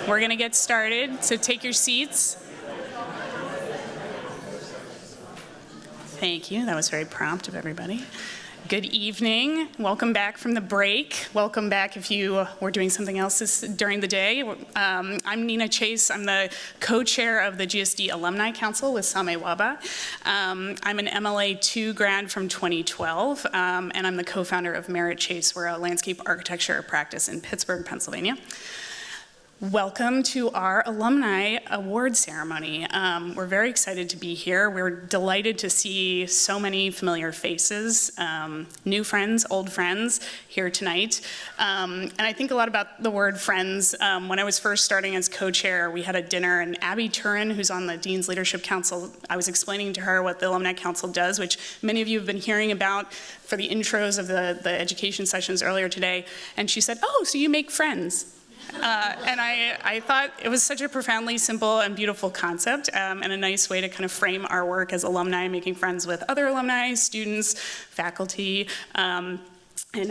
We're going to get started, so take your seats. Thank you. That was very prompt of everybody. Good evening. Welcome back from the break. Welcome back if you were doing something else during the day. I'm Nina Chase. I'm the co-chair of the GSD Alumni Council with Sameh Wahba. I'm an MLA 2 grad from 2012, and I'm the co-founder of Merit Chase. We're a landscape architecture practice in Pittsburgh, Pennsylvania. Welcome to our Alumni Award ceremony. We're very excited to be here. We're delighted to see so many familiar faces, new friends, old friends here tonight. And I think a lot about the word friends. When I was first starting as co-chair, we had a dinner, and Abby Turin, who's on the Dean's Leadership Council, I was explaining to her what the Alumni Council does, which many of you have been hearing about for the intros of the education sessions earlier today. And she said, "Oh, so you make friends." And I thought it was such a profoundly simple and beautiful concept, and a nice way to kind of frame our work as alumni, making friends with other alumni, students, faculty, and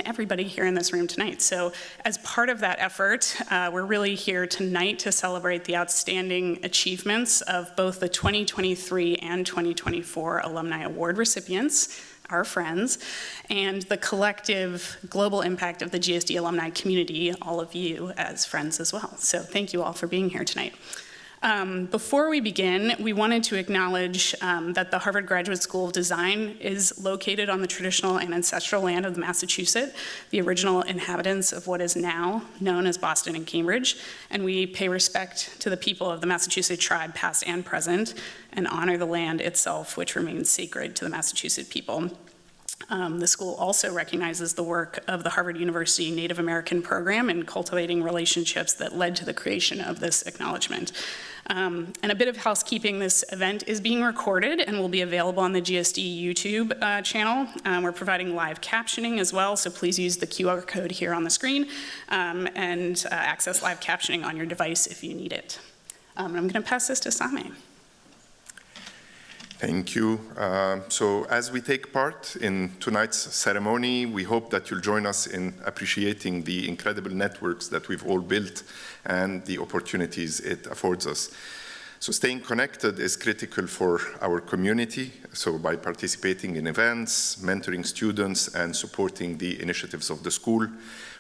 everybody here in this room tonight. So as part of that effort, we're really here tonight to celebrate the outstanding achievements of both the 2023 and 2024 Alumni Award recipients, our friends, and the collective global impact of the GSD alumni community, all of you as friends as well. So thank you all for being here tonight. Before we begin, we wanted to acknowledge that the Harvard Graduate School of Design is located on the traditional and ancestral land of Massachusetts, the original inhabitants of what is now known as Boston and Cambridge, and we pay respect to the people of the Massachusetts tribe, past and present, and honor the land itself, which remains sacred to the Massachusetts people. The school also recognizes the work of the Harvard University Native American program in cultivating relationships that led to the creation of this acknowledgement. And a bit of housekeeping, this event is being recorded and will be available on the GSD YouTube channel. We're providing live captioning as well, so please use the QR code here on the screen and access live captioning on your device if you need it. I'm going to pass this to Sameh. Thank you. So as we take part in tonight's ceremony, we hope that you'll join us in appreciating the incredible networks that we've all built and the opportunities it affords us. So staying connected is critical for our community. So by participating in events, mentoring students, and supporting the initiatives of the school,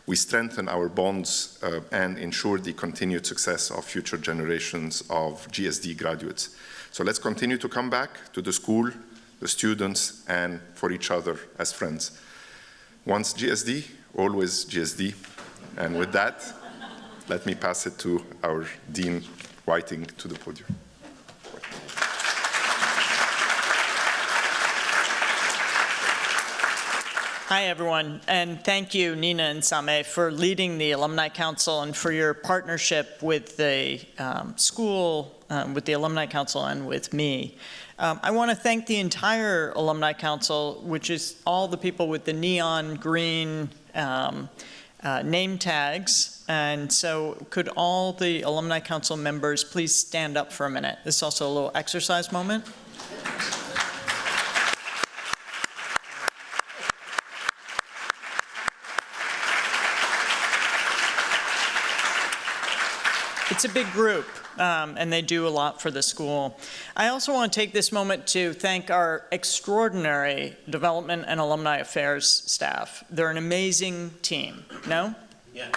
we strengthen our bonds and ensure the continued success of future generations of GSD graduates. So let's continue to come back to the school, the students, and for each other as friends. Once GSD, always GSD. And with that, let me pass it to our Dean Whiting to the podium. Hi, everyone, and thank you, Nina and Sameh, for leading the Alumni Council and for your partnership with the school, with the Alumni Council, and with me. I want to thank the entire Alumni Council, which is all the people with the neon green name tags. And so could all the Alumni Council members please stand up for a minute? This is also a little exercise moment. It's a big group, and they do a lot for the school. I also want to take this moment to thank our extraordinary development and alumni affairs staff. They're an amazing team. No? Yes.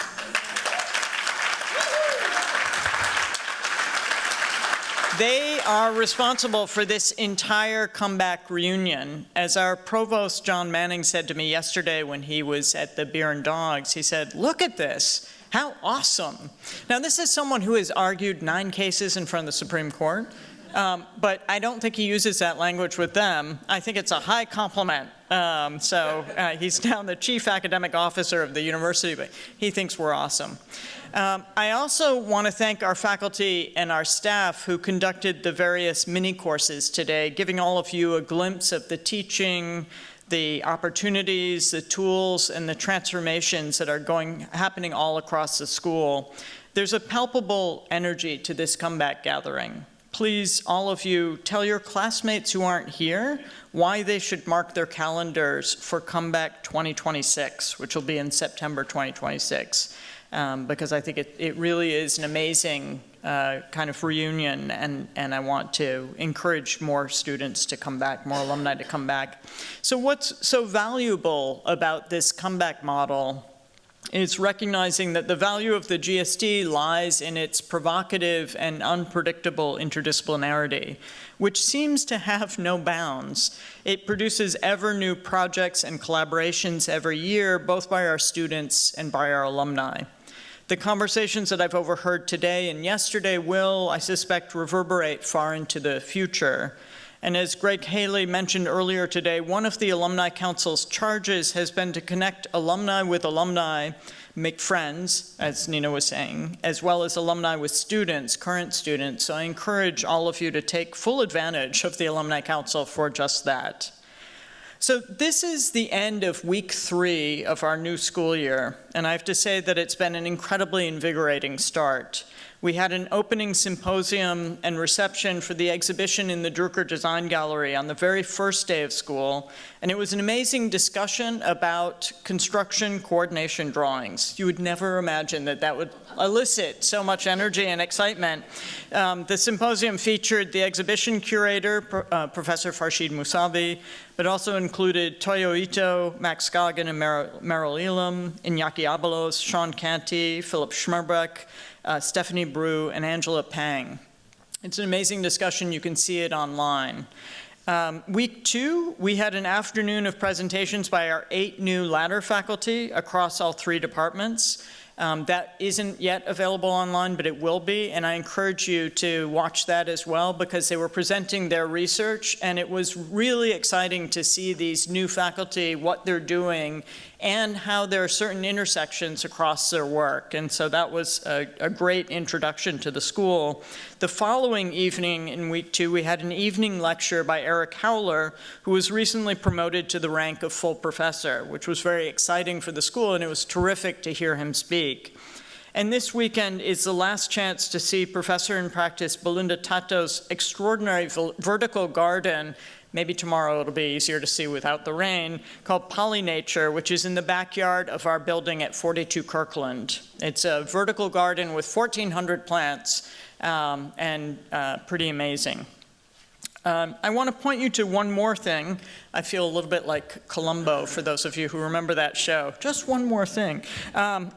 They are responsible for this entire comeback reunion. As our provost, John Manning, said to me yesterday when he was at the Beer and Dogs, he said, "Look at this. How awesome." Now, this is someone who has argued 9 cases in front of the Supreme Court, but I don't think he uses that language with them. I think it's a high compliment. He's now the chief academic officer of the university, but he thinks we're awesome. I also want to thank our faculty and our staff who conducted the various mini courses today, giving all of you a glimpse of the teaching, the opportunities, the tools, and the transformations that are happening all across the school. There's a palpable energy to this comeback gathering. Please, all of you, tell your classmates who aren't here why they should mark their calendars for Comeback 2026, which will be in September 2026. because I think it really is an amazing kind of reunion, and I want to encourage more students to come back, more alumni to come back. So what's so valuable about this comeback model is recognizing that the value of the GSD lies in its provocative and unpredictable interdisciplinarity, which seems to have no bounds. It produces ever new projects and collaborations every year, both by our students and by our alumni. The conversations that I've overheard today and yesterday will, I suspect, reverberate far into the future. And as Greg Haley mentioned earlier today, one of the Alumni Council's charges has been to connect alumni with alumni, make friends, as Nina was saying, as well as alumni with students, current students. So I encourage all of you to take full advantage of the Alumni Council for just that. So this is the end of week 3 of our new school year, and I have to say that it's been an incredibly invigorating start. We had an opening symposium and reception for the exhibition in the Drucker Design Gallery on the very first day of school, and it was an amazing discussion about construction coordination drawings. You would never imagine that that would elicit so much energy and excitement. The symposium featured the exhibition curator, Professor Farshid Musavi, but also included Toyo Ito, Max Scoggin and Meryl Elam, Iñaki Abalos, Shaun Cathy, Philip Schmerbeck, Stephanie Brew, and Angela Pang. It's an amazing discussion. You can see it online. Week 2, we had an afternoon of presentations by our 8 new ladder faculty across all 3 departments. That isn't yet available online, but it will be, and I encourage you to watch that as well because they were presenting their research, and it was really exciting to see these new faculty, what they're doing, and how there are certain intersections across their work. And so that was a great introduction to the school. The following evening in week 2, we had an evening lecture by Eric Howler, who was recently promoted to the rank of full professor, which was very exciting for the school, and it was terrific to hear him speak. And this weekend is the last chance to see Professor in Practice Belinda Tato's extraordinary vertical garden. Maybe tomorrow it'll be easier to see without the rain, called Polynature, which is in the backyard of our building at 42 Kirkland. It's a vertical garden with 1,400 plants, and pretty amazing. I want to point you to one more thing. I feel a little bit like Columbo, for those of you who remember that show. Just one more thing.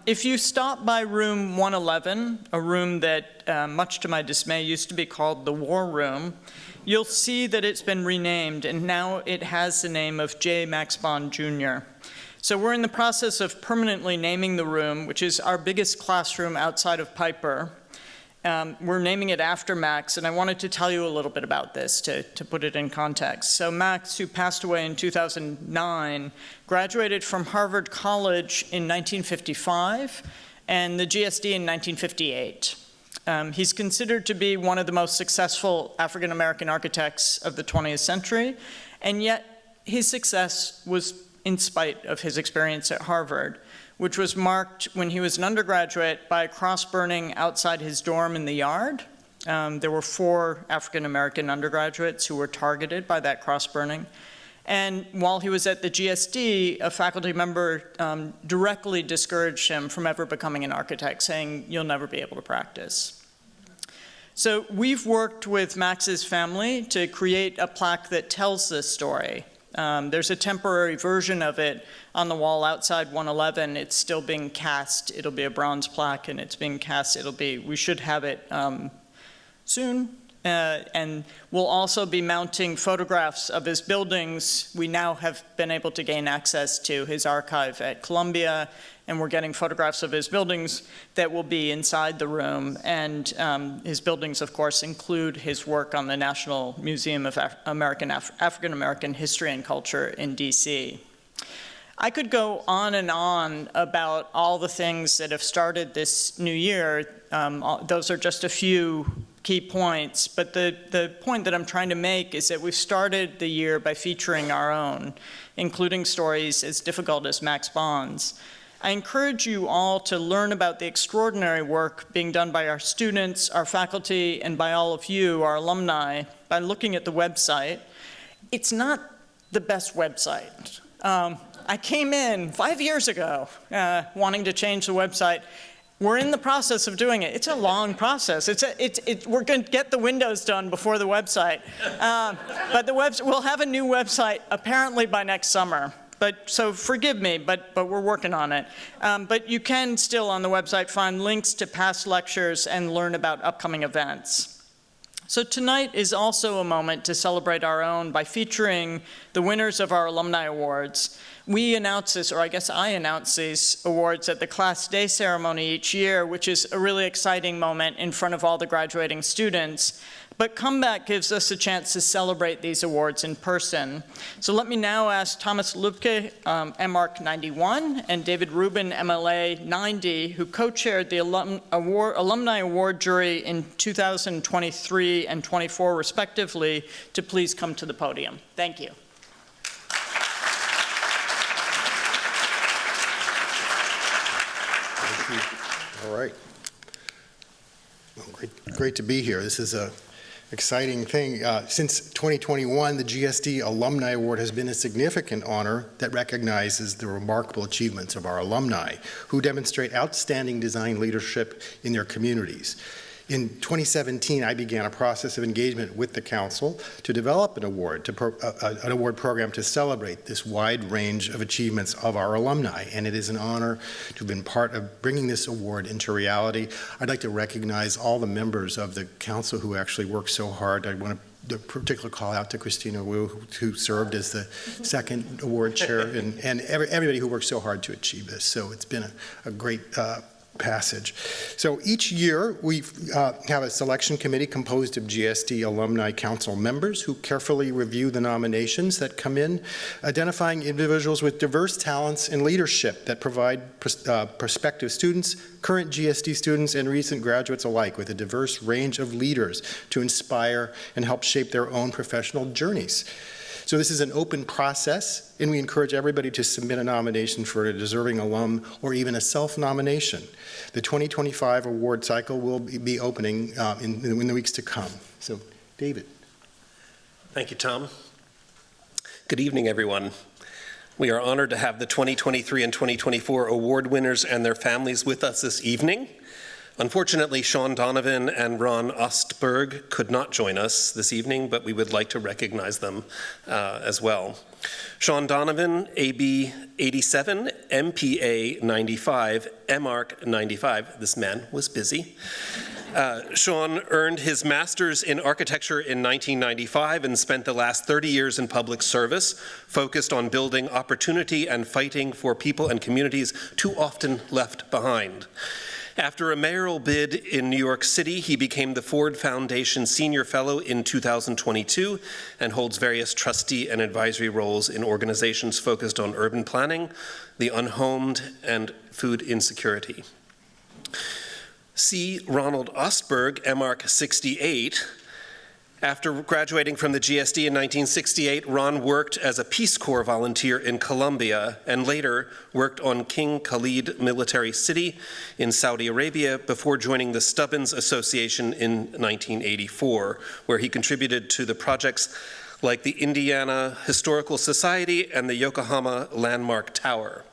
If you stop by room 111, a room that, much to my dismay, used to be called the War Room, you'll see that it's been renamed, and now it has the name of J. Max Bond Jr. So we're in the process of permanently naming the room, which is our biggest classroom outside of Piper. We're naming it after Max, and I wanted to tell you a little bit about this to put it in context. So Max, who passed away in 2009, graduated from Harvard College in 1955 and the GSD in 1958. He's considered to be one of the most successful African-American architects of the 20th century, and yet his success was in spite of his experience at Harvard, which was marked when he was an undergraduate by a cross burning outside his dorm in the yard. There were 4 African-American undergraduates who were targeted by that cross burning. And while he was at the GSD, a faculty member directly discouraged him from ever becoming an architect, saying, "You'll never be able to practice." So we've worked with Max's family to create a plaque that tells this story. There's a temporary version of it on the wall outside 111. It's still being cast. It'll be a bronze plaque, and it's being cast. We should have it soon. And we'll also be mounting photographs of his buildings. We now have been able to gain access to his archive at Columbia, and we're getting photographs of his buildings that will be inside the room. And his buildings, of course, include his work on the National Museum of African American History and Culture in DC. I could go on and on about all the things that have started this new year. Those are just a few key points, but the point that I'm trying to make is that we've started the year by featuring our own, including stories as difficult as Max Bond's. I encourage you all to learn about the extraordinary work being done by our students, our faculty, and by all of you, our alumni, by looking at the website. It's not the best website. I came in 5 years ago wanting to change the website, We're in the process of doing it. It's a long process. We're going to get the windows done before the website. But we'll have a new website apparently by next summer. So forgive me, but we're working on it. But you can still on the website find links to past lectures and learn about upcoming events. So tonight is also a moment to celebrate our own by featuring the winners of our Alumni Awards. We announce this, or I guess I announce these awards at the Class Day ceremony each year, which is a really exciting moment in front of all the graduating students. But Comeback gives us a chance to celebrate these awards in person. So let me now ask Thomas Lubke, MArc 91, and David Rubin, MLA 90, who co-chaired the Alumni Award jury in 2023 and 24 respectively, to please come to the podium. Thank you. All right. Well, great to be here. This is a exciting thing. Since 2021, the GSD Alumni Award has been a significant honor that recognizes the remarkable achievements of our alumni who demonstrate outstanding design leadership in their communities. In 2017, I began a process of engagement with the council to develop an award program to celebrate this wide range of achievements of our alumni, and it is an honor to have been part of bringing this award into reality. I'd like to recognize all the members of the council who actually worked so hard. I want to particular call out to Christina Wu, who served as the second award chair, and everybody who worked so hard to achieve this. So it's been a great passage. So each year we have a selection committee composed of GSD Alumni Council members who carefully review the nominations that come in, identifying individuals with diverse talents and leadership that provide prospective students, current GSD students, and recent graduates alike with a diverse range of leaders to inspire and help shape their own professional journeys. So this is an open process, and we encourage everybody to submit a nomination for a deserving alum or even a self-nomination. The 2025 award cycle will be opening in the weeks to come. So, David. Thank you, Tom. Good evening, everyone. We are honored to have the 2023 and 2024 award winners and their families with us this evening. Unfortunately, Shaun, Donovan, and Ron Ostberg could not join us this evening, but we would like to recognize them as well. Shaun Donovan, AB 87, MPA 95, MArc 95. This man was busy. Shaun earned his master's in architecture in 1995 and spent the last 30 years in public service, focused on building opportunity and fighting for people and communities too often left behind. After a mayoral bid in New York City, he became the Ford Foundation Senior Fellow in 2022 and holds various trustee and advisory roles in organizations focused on urban planning, the unhomed, and food insecurity. C. Ronald Ostberg, MArc 68. After graduating from the GSD in 1968, Ron worked as a Peace Corps volunteer in Colombia and later worked on King Khalid Military City in Saudi Arabia before joining the Stubbins Association in 1984, where he contributed to the projects like the Indiana Historical Society and the Yokohama Landmark Tower.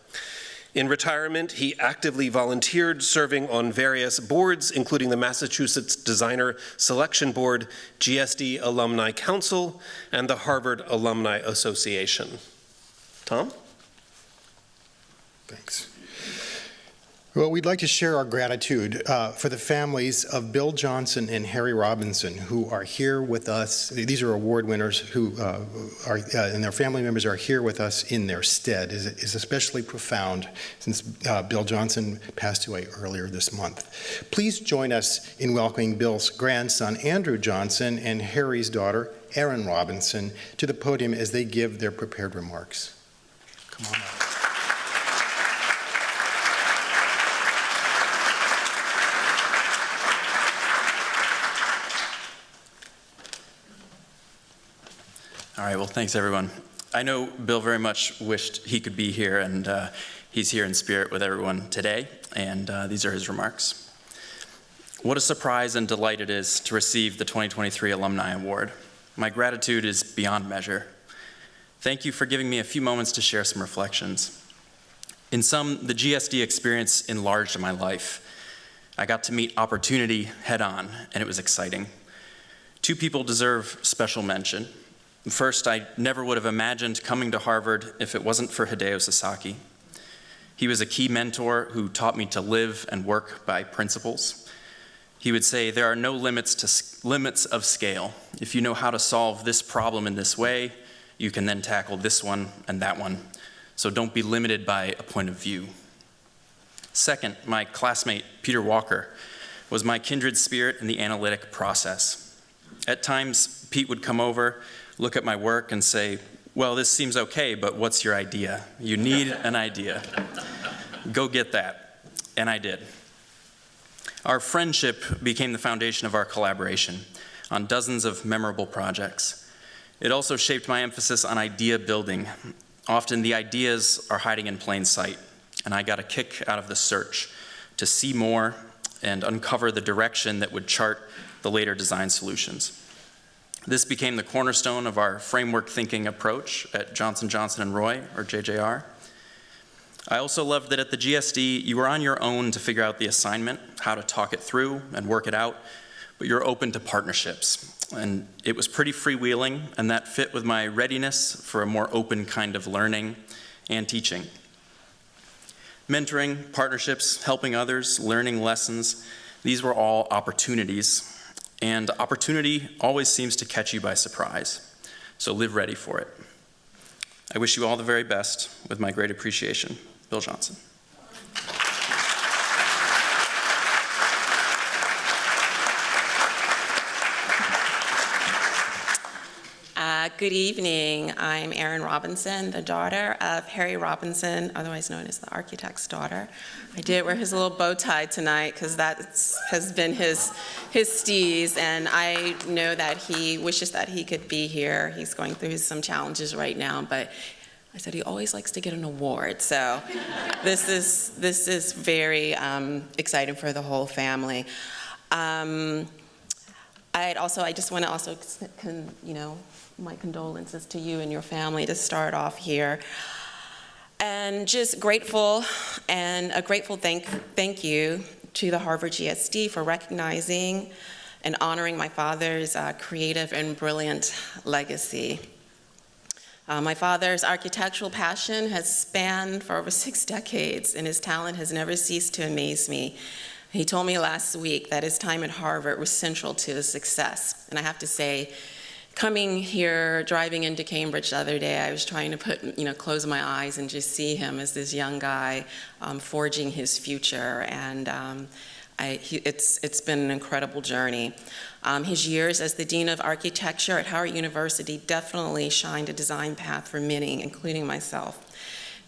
In retirement, he actively volunteered, serving on various boards, including the Massachusetts Designer Selection Board, GSD Alumni Council, and the Harvard Alumni Association. Tom? Thanks. Well, we'd like to share our gratitude for the families of Bill Johnson and Harry Robinson, who are here with us. These are award winners who and their family members are here with us in their stead. Is especially profound since Bill Johnson passed away earlier this month. Please join us in welcoming Bill's grandson, Andrew Johnson, and Harry's daughter, Erin Robinson, to the podium as they give their prepared remarks. Come on up. All right, well, thanks, everyone. I know Bill very much wished he could be here, and he's here in spirit with everyone today, and these are his remarks. What a surprise and delight it is to receive the 2023 Alumni Award. My gratitude is beyond measure. Thank you for giving me a few moments to share some reflections. In sum, the GSD experience enlarged my life. I got to meet opportunity head on, and it was exciting. 2 people deserve special mention. First, I never would have imagined coming to Harvard if it wasn't for Hideo Sasaki. He was a key mentor who taught me to live and work by principles. He would say, there are no limits of scale. If you know how to solve this problem in this way, you can then tackle this one and that one. So don't be limited by a point of view. Second, my classmate, Peter Walker, was my kindred spirit in the analytic process. At times, Pete would come over, look at my work and say, well, this seems okay, but what's your idea? You need an idea. Go get that. And I did. Our friendship became the foundation of our collaboration on dozens of memorable projects. It also shaped my emphasis on idea building. Often the ideas are hiding in plain sight, and I got a kick out of the search to see more and uncover the direction that would chart the later design solutions. This became the cornerstone of our framework thinking approach at Johnson, Johnson & Roy, or JJR. I also loved that at the GSD, you were on your own to figure out the assignment, how to talk it through and work it out, but you're open to partnerships. And it was pretty freewheeling, and that fit with my readiness for a more open kind of learning and teaching. Mentoring, partnerships, helping others, learning lessons, these were all opportunities. And opportunity always seems to catch you by surprise. So live ready for it. I wish you all the very best with my great appreciation. Bill Johnson. Good evening. I'm Erin Robinson, the daughter of Harry Robinson, otherwise known as the architect's daughter. I did wear his little bow tie tonight because that has been his steez, and I know that he wishes that he could be here. He's going through some challenges right now, but I said he always likes to get an award, so this is very exciting for the whole family. I just want to also, my condolences to you and your family to start off here. And just grateful, and a grateful thank you to the Harvard GSD for recognizing and honoring my father's creative and brilliant legacy. My father's architectural passion has spanned for over 6 decades, and his talent has never ceased to amaze me. He told me last week that his time at Harvard was central to his success. And I have to say, coming here, driving into Cambridge the other day, I was trying to close my eyes and just see him as this young guy forging his future. And it's been an incredible journey. His years as the Dean of Architecture at Howard University definitely shined a design path for many, including myself.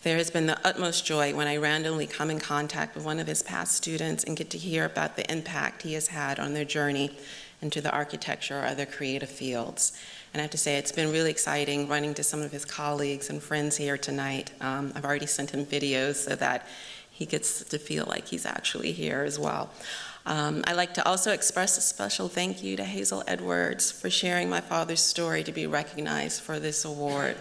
There has been the utmost joy when I randomly come in contact with one of his past students and get to hear about the impact he has had on their journey into the architecture or other creative fields. And I have to say, it's been really exciting running to some of his colleagues and friends here tonight. I've already sent him videos so that he gets to feel like he's actually here as well. I'd like to also express a special thank you to Hazel Edwards for sharing my father's story to be recognized for this award.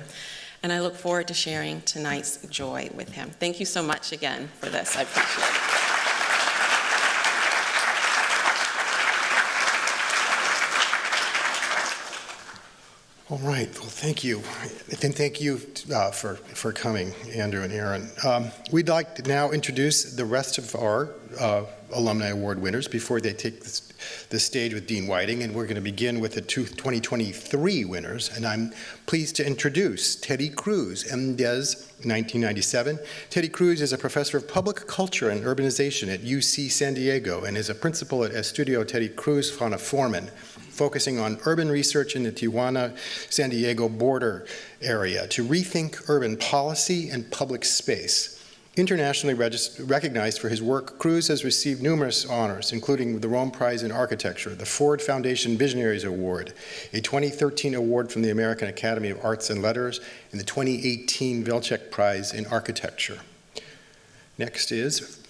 And I look forward to sharing tonight's joy with him. Thank you so much again for this. I appreciate it. All right, well, thank you. And thank you for coming, Andrew and Erin. We'd like to now introduce the rest of our Alumni Award winners before they take the stage with Dean Whiting, and we're going to begin with the 2023 winners, and I'm pleased to introduce Teddy Cruz, MDes 1997. Teddy Cruz is a professor of public culture and urbanization at UC San Diego and is a principal at Estudio Teddy Cruz Foreman, focusing on urban research in the Tijuana-San Diego border area to rethink urban policy and public space. Internationally recognized for his work, Cruz has received numerous honors, including the Rome Prize in Architecture, the Ford Foundation Visionaries Award, a 2013 award from the American Academy of Arts and Letters, and the 2018 Velchek Prize in Architecture. Next is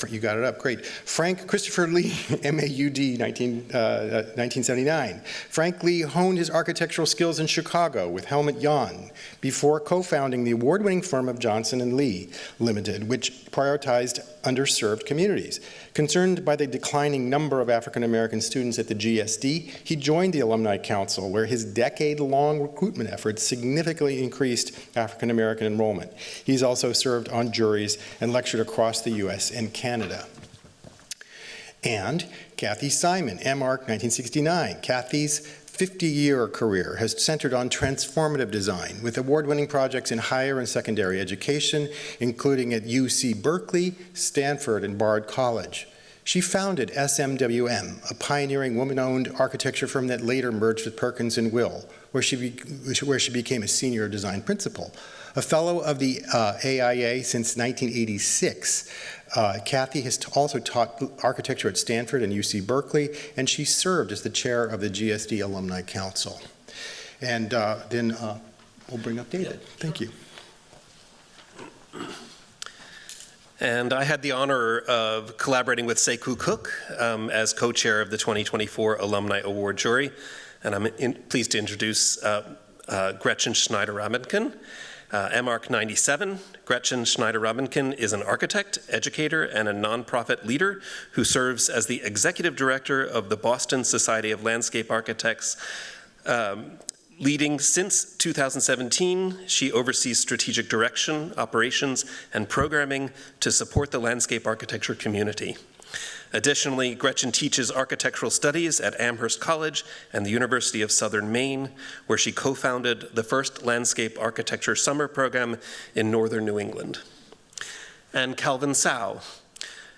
You got it up, great. Frank Christopher Lee, MAUD, 1979. Frank Lee honed his architectural skills in Chicago with Helmut Jahn before co-founding the award-winning firm of Johnson & Lee Limited, which prioritized underserved communities. Concerned by the declining number of African-American students at the GSD, he joined the Alumni Council, where his decade-long recruitment efforts significantly increased African-American enrollment. He's also served on juries and lectured across the U.S. and Canada. And Cathy Simon, MArch 1969. Cathy's 50-year career has centered on transformative design with award-winning projects in higher and secondary education, including at UC Berkeley, Stanford, and Bard College. She founded SMWM, a pioneering woman-owned architecture firm that later merged with Perkins & Will, where she became a senior design principal. A fellow of the AIA since 1986, Cathy has also taught architecture at Stanford and UC Berkeley, and she served as the chair of the GSD Alumni Council. And then we'll bring up David. Thank you. And I had the honor of collaborating with Sekou Cook as co-chair of the 2024 Alumni Award jury. And I'm pleased to introduce Gretchen Schneider Rabinkin. MArch 97, Gretchen Schneider Rabinkin is an architect, educator, and a nonprofit leader who serves as the executive director of the Boston Society of Landscape Architects. Leading since 2017, she oversees strategic direction, operations, and programming to support the landscape architecture community. Additionally, Gretchen teaches architectural studies at Amherst College and the University of Southern Maine, where she co-founded the first landscape architecture summer program in northern New England. And Calvin Tsao,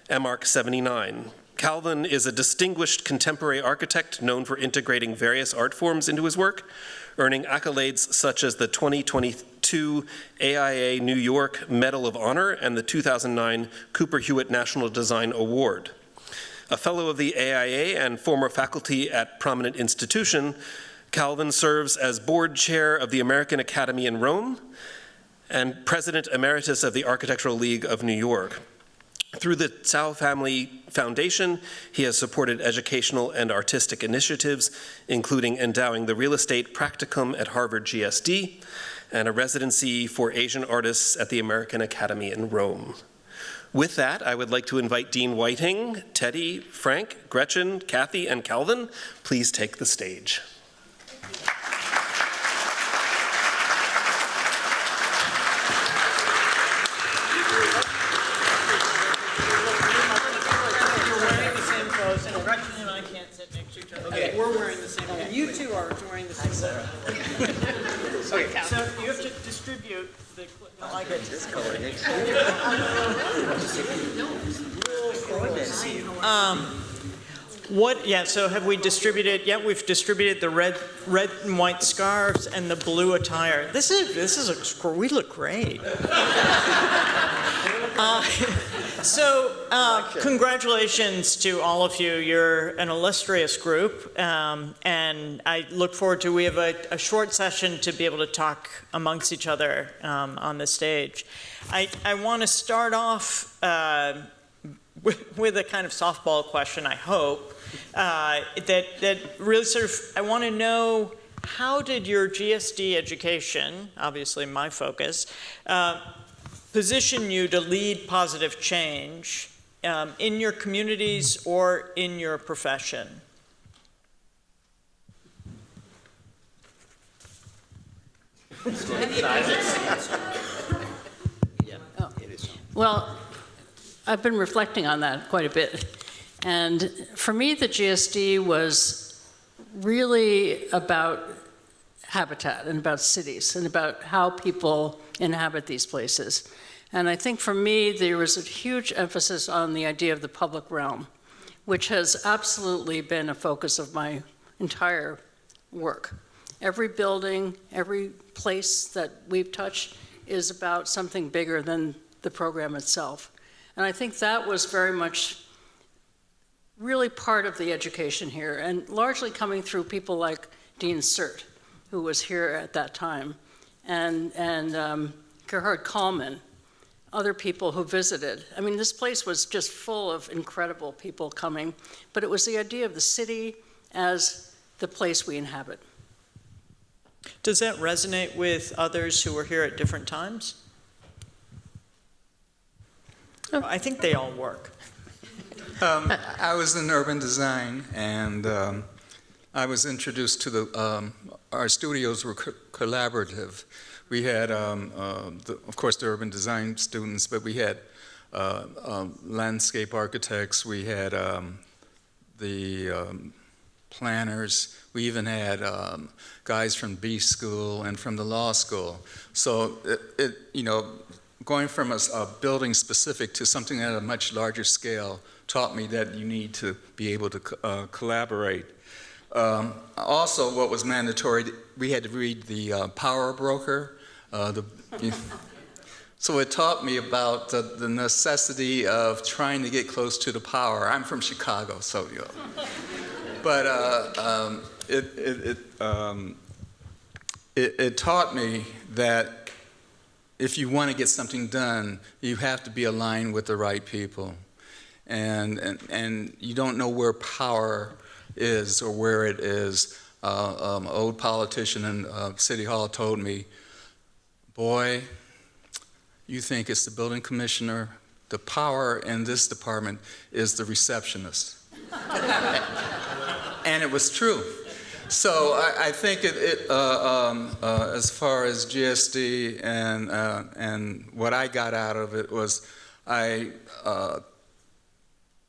MArch 79. Calvin is a distinguished contemporary architect known for integrating various art forms into his work, earning accolades such as the 2022 AIA New York Medal of Honor and the 2009 Cooper Hewitt National Design Award. A fellow of the AIA and former faculty at prominent institution, Calvin serves as board chair of the American Academy in Rome and president emeritus of the Architectural League of New York. Through the Tsao Family Foundation, he has supported educational and artistic initiatives, including endowing the real estate practicum at Harvard GSD and a residency for Asian artists at the American Academy in Rome. With that, I would like to invite Dean Whiting, Teddy, Frank, Gretchen, Cathy, and Calvin. Please take the stage. Okay, we're wearing the same clothes. And you two are wearing the same clothes. Okay, so you have to distribute the. I get this color. Yeah, so have we distributed? Yeah, we've distributed the red and white scarves and the blue attire. We look great. Congratulations to all of you. You're an illustrious group, and I look forward to, we have a short session to be able to talk amongst each other on the stage. I want to start off with a kind of softball question, I hope, that really sort of, I want to know, how did your GSD education, obviously my focus, position you to lead positive change in your communities or in your profession? Well, I've been reflecting on that quite a bit. And for me, the GSD was really about habitat and about cities and about how people inhabit these places. And I think for me, there was a huge emphasis on the idea of the public realm, which has absolutely been a focus of my entire work. Every building, every place that we've touched is about something bigger than the program itself. And I think that was very much really part of the education here, and largely coming through people like Dean Sert, who was here at that time, and Gerhard Kallman, other people who visited. I mean, this place was just full of incredible people coming, but it was the idea of the city as the place we inhabit. Does that resonate with others who were here at different times? I think they all work. I was in urban design, and I was introduced to the, our studios were collaborative. We had, of course, the urban design students, but we had landscape architects, we had the planners, we even had guys from B school and from the law school. So you know, going from a building specific to something at a much larger scale taught me that you need to be able to collaborate. Also, what was mandatory, we had to read the Power Broker. So it taught me about the necessity of trying to get close to the power. I'm from Chicago, so you know. But it taught me that if you want to get something done, you have to be aligned with the right people. And you don't know where power is or where it is. An old politician in City Hall told me, boy, you think it's the building commissioner. The power in this department is the receptionist. And it was true. So I think as far as GSD and what I got out of it was I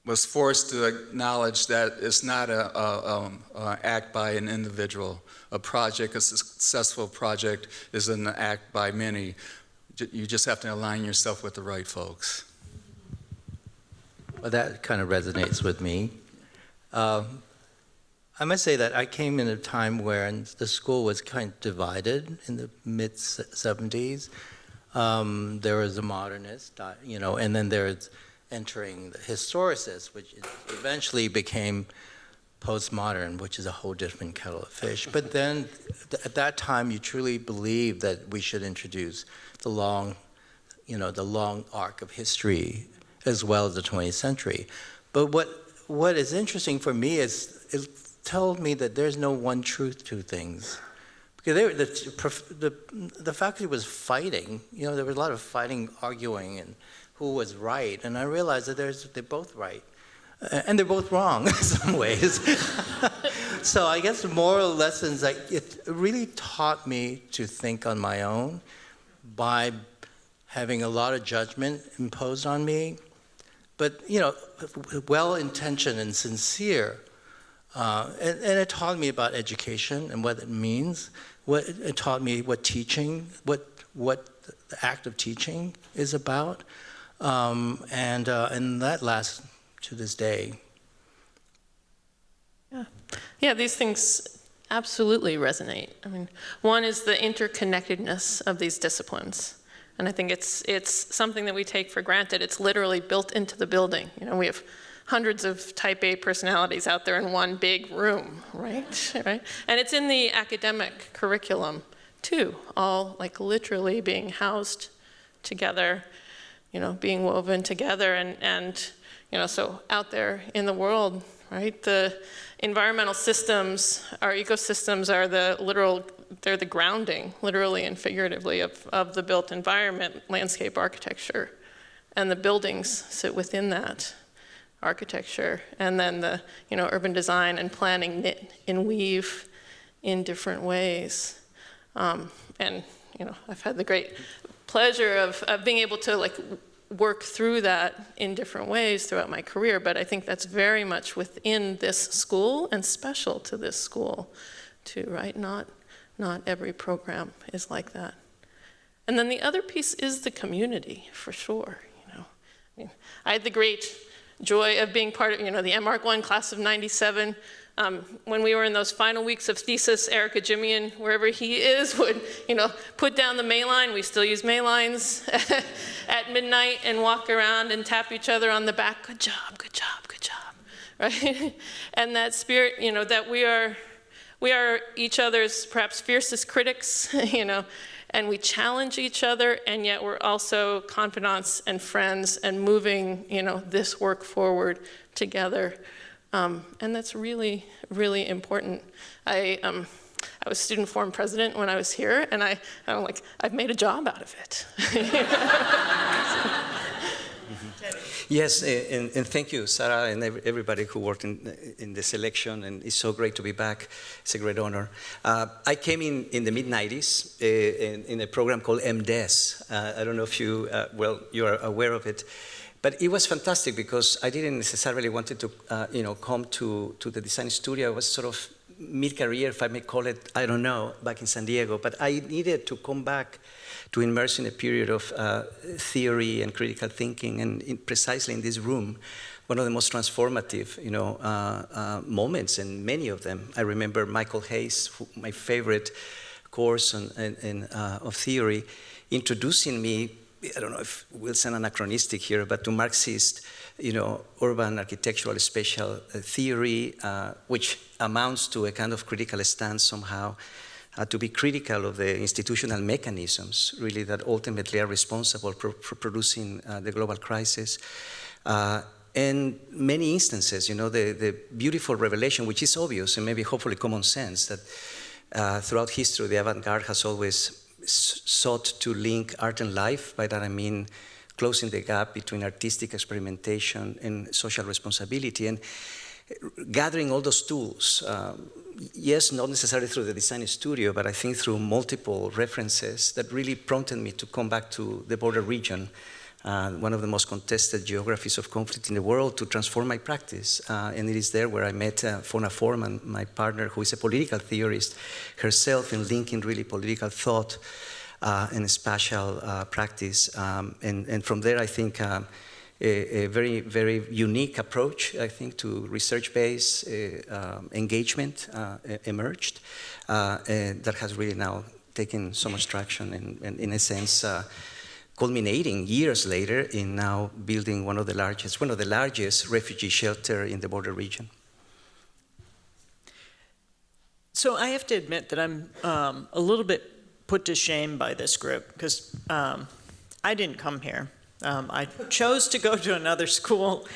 was forced to acknowledge that it's not an act by an individual. A project, a successful project, is an act by many. You just have to align yourself with the right folks. Well, that kind of resonates with me. I must say that I came in a time where the school was kind of divided in the mid-70s. There was a modernist, you know, and then there's entering the historicist, which eventually became postmodern, which is a whole different kettle of fish. But then at that time, you truly believed that we should introduce the long, you know, the long arc of history as well as the 20th century. But what is interesting for me is it told me that there's no one truth to things. Because the faculty was fighting, you know, there was a lot of fighting, arguing, and who was right. And I realized that they're both right. And they're both wrong in some ways. So I guess the moral lessons, it really taught me to think on my own by having a lot of judgment imposed on me. But, you know, well-intentioned and sincere. And it taught me about education and what it means. It taught me what teaching, what the act of teaching is about. And that lasts to this day. Yeah, these things absolutely resonate. I mean, one is the interconnectedness of these disciplines. And I think it's something that we take for granted. It's literally built into the building. You know, we have hundreds of type A personalities out there in one big room, right? Right? And it's in the academic curriculum too, all like literally being housed together, you know, being woven together, and you know, so out there in the world, right? The environmental systems, our ecosystems are they're the grounding, literally and figuratively, of the built environment, landscape architecture, and the buildings sit within that architecture, and then the, you know, urban design and planning knit and weave in different ways. And, you know, I've had the great pleasure of being able to like work through that in different ways throughout my career, but I think that's very much within this school and special to this school too, right? Not every program is like that. And then the other piece is the community, for sure, you know. I mean, I had the great joy of being part of, you know, the MArc1 class of '97. When we were in those final weeks of thesis, Erica Jimian, wherever he is, would, you know, put down the May line. We still use May lines at midnight and walk around and tap each other on the back. Good job, good job, good job, right? And that spirit, you know, that we are each other's perhaps fiercest critics, you know, and we challenge each other, and yet we're also confidants and friends and moving, this work forward together. And that's really, really important. I was student forum president when I was here, and I'm like, I've made a job out of it. Yes, and thank you, Sarah, and everybody who worked in the selection, and it's so great to be back. It's a great honor. I came in the mid-90s in a program called MDes. I don't know if you are aware of it, but it was fantastic because I didn't necessarily wanted to, come to the design studio. I was sort of mid-career, if I may call it, I don't know, back in San Diego, but I needed to come back to immerse in a period of theory and critical thinking, and precisely in this room, one of the most transformative, moments, and many of them. I remember Michael Hayes, my favorite course of theory, introducing me, I don't know if we'll sound anachronistic here, but to Marxist, urban architectural spatial theory, which amounts to a kind of critical stance somehow, to be critical of the institutional mechanisms, really, that ultimately are responsible for producing the global crisis. And many instances, the beautiful revelation, which is obvious and maybe hopefully common sense, that throughout history, the avant-garde has always sought to link art and life. By that I mean closing the gap between artistic experimentation and social responsibility, and gathering all those tools. Yes, not necessarily through the design studio, but I think through multiple references that really prompted me to come back to the border region, one of the most contested geographies of conflict in the world, to transform my practice. And it is there where I met Fona Foreman, my partner, who is a political theorist herself, in linking really political thought and spatial practice. And from there, I think, a very, very unique approach, I think, to research-based engagement emerged, that has really now taken so much traction, and in a sense, culminating years later in now building one of the largest refugee shelter in the border region. So I have to admit that I'm a little bit put to shame by this group, because I didn't come here. I chose to go to another school,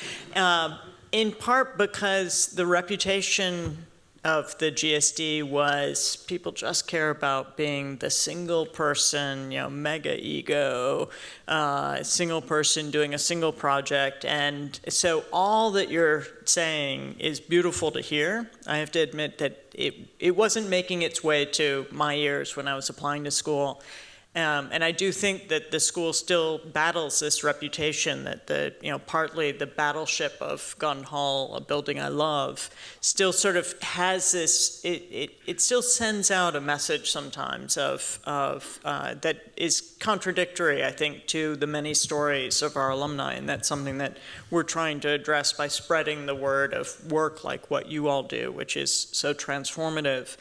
in part because the reputation of the GSD was people just care about being the single person, mega ego, single person doing a single project. And so all that you're saying is beautiful to hear. I have to admit that it wasn't making its way to my ears when I was applying to school. And I do think that the school still battles this reputation that partly the battleship of Gun Hall, a building I love, still sort of has this. It still sends out a message sometimes of that is contradictory, I think, to the many stories of our alumni, and that's something that we're trying to address by spreading the word of work like what you all do, which is so transformative.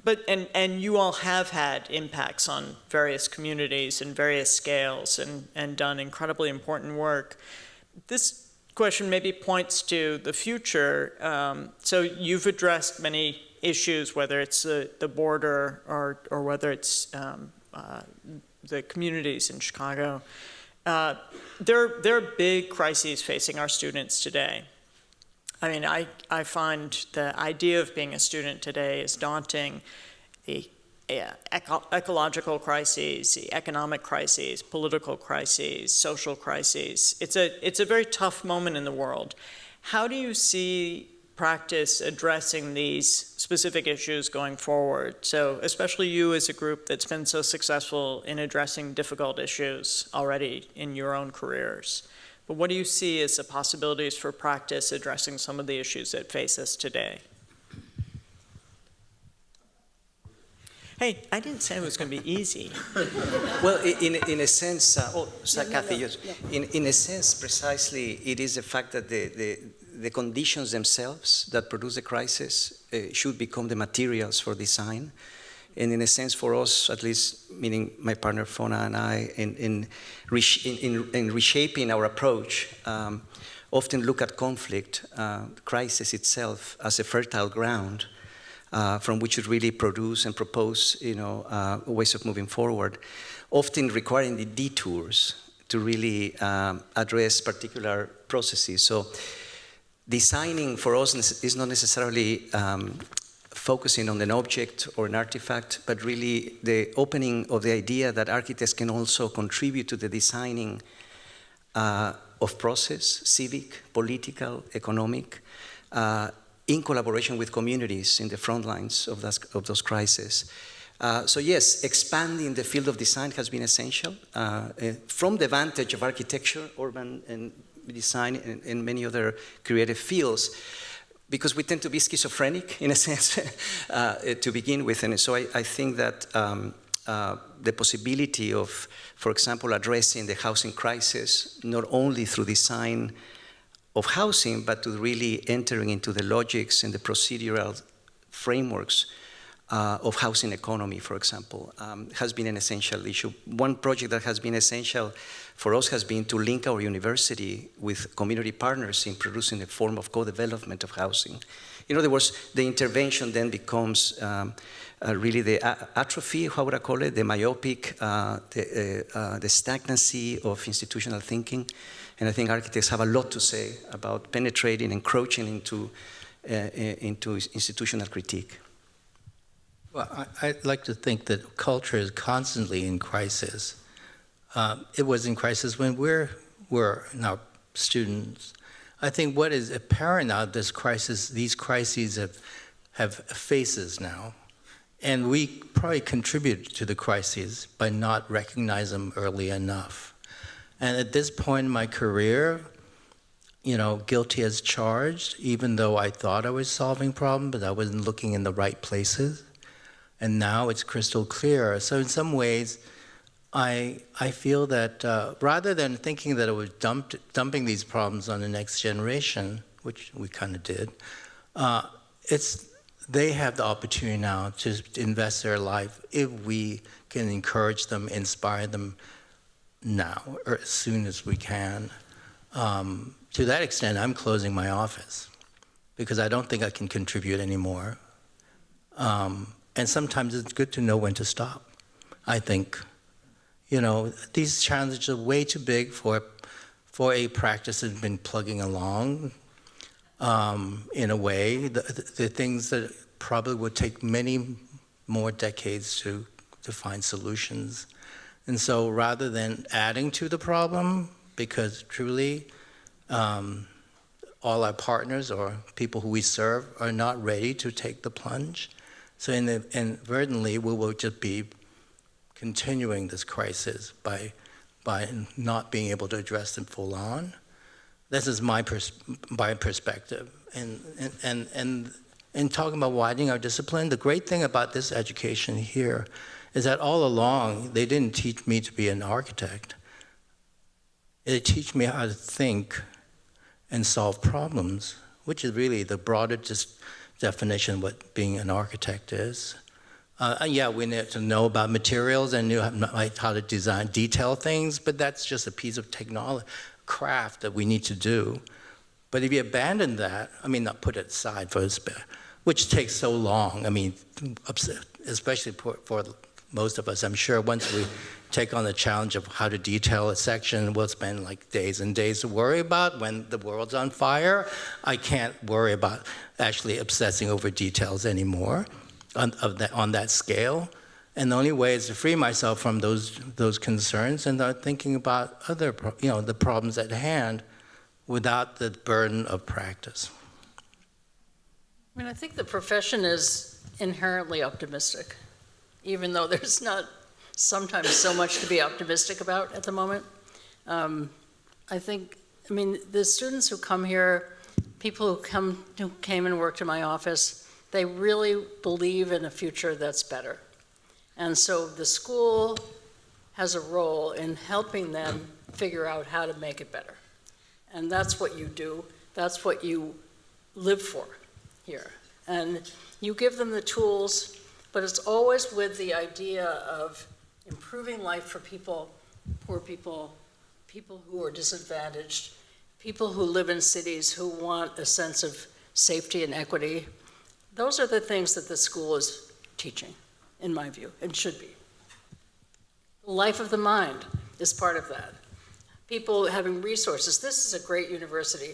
But you all have had impacts on various communities and various scales, and done incredibly important work. This question maybe points to the future. So you've addressed many issues, whether it's the border or whether it's the communities in Chicago. There are big crises facing our students today. I mean, I find the idea of being a student today is daunting. The ecological crises, the economic crises, political crises, social crises. It's a very tough moment in the world. How do you see practice addressing these specific issues going forward? So especially you as a group that's been so successful in addressing difficult issues already in your own careers. But what do you see as the possibilities for practice addressing some of the issues that face us today? Hey, I didn't say it was going to be easy. Well, in a sense, Cathy, yes. In a sense, precisely, it is the fact that the conditions themselves that produce a crisis should become the materials for design. And in a sense, for us, at least, meaning my partner Fona and I, in reshaping our approach, often look at conflict, crisis itself, as a fertile ground from which to really produce and propose, ways of moving forward, often requiring the detours to really address particular processes. So designing for us is not necessarily focusing on an object or an artifact, but really the opening of the idea that architects can also contribute to the designing of process, civic, political, economic, in collaboration with communities in the front lines of those crises. So yes, expanding the field of design has been essential from the vantage of architecture, urban and design, and many other creative fields, because we tend to be schizophrenic in a sense to begin with. And so I think that the possibility of, for example, addressing the housing crisis, not only through design of housing, but to really entering into the logics and the procedural frameworks of housing economy, for example, has been an essential issue. One project that has been essential for us has been to link our university with community partners in producing a form of co-development of housing. In other words, the intervention then becomes really the atrophy, how would I call it, the myopic, the stagnancy of institutional thinking. And I think architects have a lot to say about penetrating, encroaching into institutional critique. Well, I'd like to think that culture is constantly in crisis. It was in crisis when we're now students. I think what is apparent now, this crisis, these crises have faces now. And we probably contribute to the crises by not recognizing them early enough. And at this point in my career, guilty as charged, even though I thought I was solving problems, but I wasn't looking in the right places. And now it's crystal clear. So in some ways, I feel that rather than thinking that I was dumping these problems on the next generation, which we kind of did, they have the opportunity now to invest their life if we can encourage them, inspire them now or as soon as we can. To that extent, I'm closing my office because I don't think I can contribute anymore. And sometimes it's good to know when to stop, I think. These challenges are way too big for a practice that's been plugging along. In a way, the things that probably would take many more decades to find solutions. And so rather than adding to the problem, because truly all our partners or people who we serve are not ready to take the plunge, so inadvertently we will just be continuing this crisis by not being able to address them full on. This is my perspective. And talking about widening our discipline, the great thing about this education here is that all along, they didn't teach me to be an architect. They teach me how to think and solve problems, which is really the broader definition of what being an architect is. Yeah, we need to know about materials and how to design, detail things, but that's just a piece of technology, craft that we need to do. But if you abandon that, not put it aside for a spare, which takes so long, especially for most of us, I'm sure once we take on the challenge of how to detail a section, we'll spend like days and days to worry about when the world's on fire. I can't worry about actually obsessing over details anymore on that scale. And the only way is to free myself from those concerns and start thinking about other, the problems at hand without the burden of practice. I think the profession is inherently optimistic, even though there's not sometimes so much to be optimistic about at the moment. I think, the students who come here, people who came and worked in my office, they really believe in a future that's better. And so the school has a role in helping them figure out how to make it better. And that's what you do. That's what you live for here. And you give them the tools, but it's always with the idea of improving life for people, poor people, people who are disadvantaged, people who live in cities who want a sense of safety and equity. those are the things that the school is teaching, in my view, and should be. Life of the mind is part of that. People having resources. This is a great university.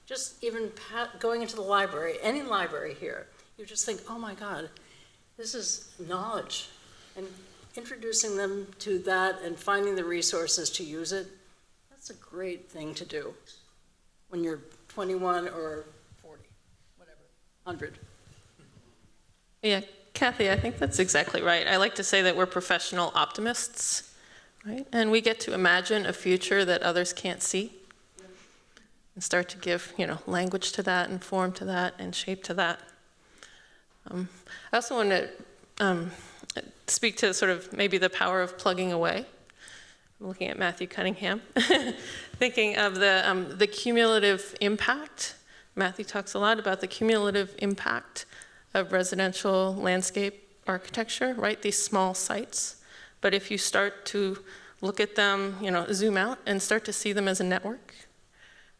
Just even going into the library, any library here, you just think, oh my God, this is knowledge. And introducing them to that and finding the resources to use it, that's a great thing to do when you're 21 or 40, whatever, 100. Yeah, Cathy, I think that's exactly right. I like to say that we're professional optimists, right? And we get to imagine a future that others can't see and start to give, language to that and form to that and shape to that. I also want to speak to sort of maybe the power of plugging away. I'm looking at Matthew Cunningham, thinking of the cumulative impact. Matthew talks a lot about the cumulative impact of residential landscape architecture, right? These small sites. But if you start to look at them, zoom out and start to see them as a network,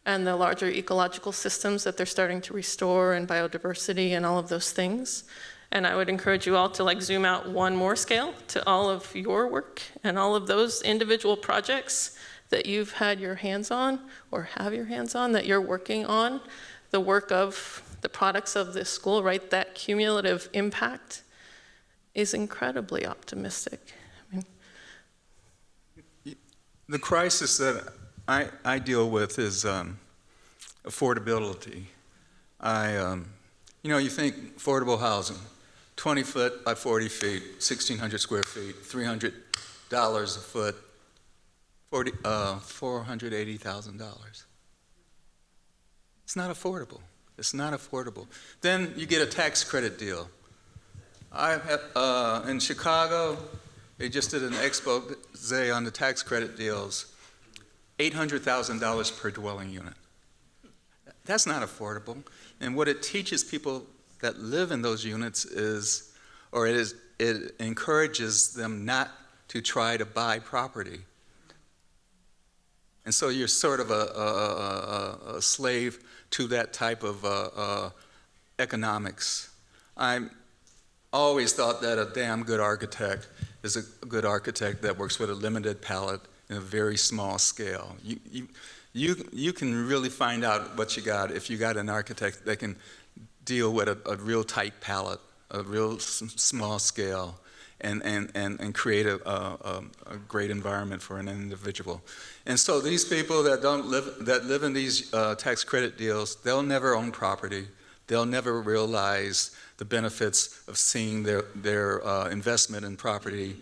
and the larger ecological systems that they're starting to restore and biodiversity and all of those things. And I would encourage you all to zoom out one more scale to all of your work and all of those individual projects that you've had your hands on or have your hands on, that you're working on, the work of the products of this school, right? That cumulative impact is incredibly optimistic. The crisis that I deal with is affordability. You think affordable housing, 20 foot by 40 feet, 1,600 square feet, $300 a foot, $480,000. It's not affordable. It's not affordable. Then you get a tax credit deal. In Chicago, they just did an expose on the tax credit deals, $800,000 per dwelling unit. That's not affordable. And what it teaches people that live in those units it encourages them not to try to buy property. And so you're sort of a slave to that type of economics. I always thought that a damn good architect is a good architect that works with a limited palette in a very small scale. You can really find out what you got if you got an architect that can deal with a real tight palette, a real small scale, and create a great environment for an individual. And so these people that live in these tax credit deals, they'll never own property. They'll never realize the benefits of seeing their investment in property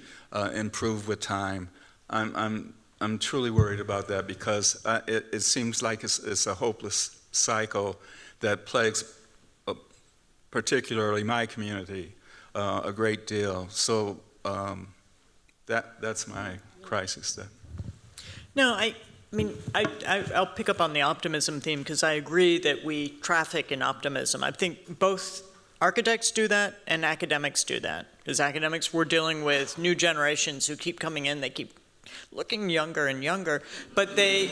improve with time. I'm truly worried about that because it seems like it's a hopeless cycle that plagues particularly my community a great deal. So that's my crisis then. No, I'll pick up on the optimism theme because I agree that we traffic in optimism. I think both architects do that and academics do that. Because academics, we're dealing with new generations who keep coming in, they keep looking younger and younger, but we